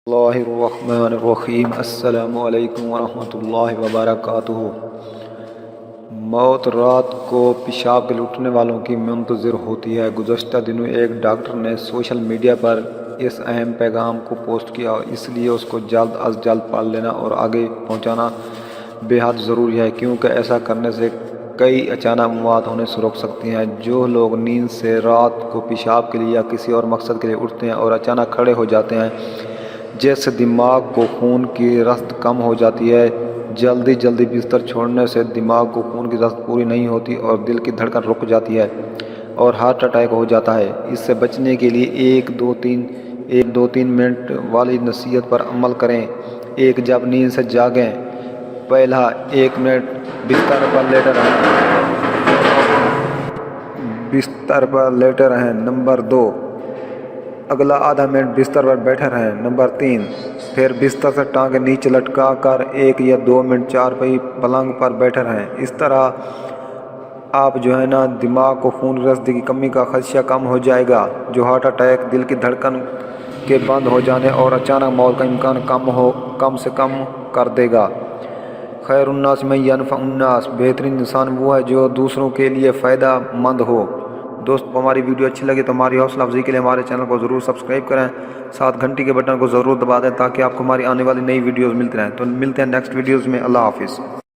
اللہ الرحمن الرحیم السلام علیکم ورحمۃ اللہ وبرکاتہ۔ موت رات کو پیشاب کے لیے اٹھنے والوں کی منتظر ہوتی ہے۔ گزشتہ دنوں ایک ڈاکٹر نے سوشل میڈیا پر اس اہم پیغام کو پوسٹ کیا، اس لیے اس کو جلد از جلد پڑھ لینا اور آگے پہنچانا بے حد ضروری ہے، کیونکہ ایسا کرنے سے کئی اچانک موات ہونے سے روک سکتی ہیں۔ جو لوگ نیند سے رات کو پیشاب کے لیے یا کسی اور مقصد کے لیے اٹھتے ہیں اور اچانک کھڑے ہو جاتے ہیں، جس سے دماغ کو خون کی رسد کم ہو جاتی ہے۔ جلدی بستر چھوڑنے سے دماغ کو خون کی رسد پوری نہیں ہوتی اور دل کی دھڑکن رک جاتی ہے اور ہارٹ اٹیک ہو جاتا ہے۔ اس سے بچنے کے لیے ایک دو تین منٹ والی نصیحت پر عمل کریں۔ جب نیند سے جاگیں، پہلا 1 منٹ بستر پر لیٹے رہیں۔ نمبر 2، اگلا آدھا منٹ بستر پر بیٹھے رہیں۔ نمبر 3، پھر بستر سے ٹانگیں نیچے لٹکا کر 1 یا 2 منٹ چارپائی پلنگ پر بیٹھے رہیں۔ اس طرح آپ دماغ کو خون کی رسد کی کمی کا خدشہ کم ہو جائے گا، جو ہارٹ اٹیک، دل کی دھڑکن کے بند ہو جانے اور اچانک موت کا امکان کم سے کم کر دے گا۔ خیر الناس من ینفع الناس، بہترین انسان وہ ہے جو دوسروں کے لیے فائدہ مند ہو۔ دوست، ہماری ویڈیو اچھی لگے تو ہماری حوصلہ افزائی کے لیے ہمارے چینل کو ضرور سبسکرائب کریں، ساتھ گھنٹی کے بٹن کو ضرور دبا دیں تاکہ آپ کو ہماری آنے والی نئی ویڈیوز ملتی رہیں۔ تو ملتے ہیں نیکسٹ ویڈیوز میں۔ اللہ حافظ۔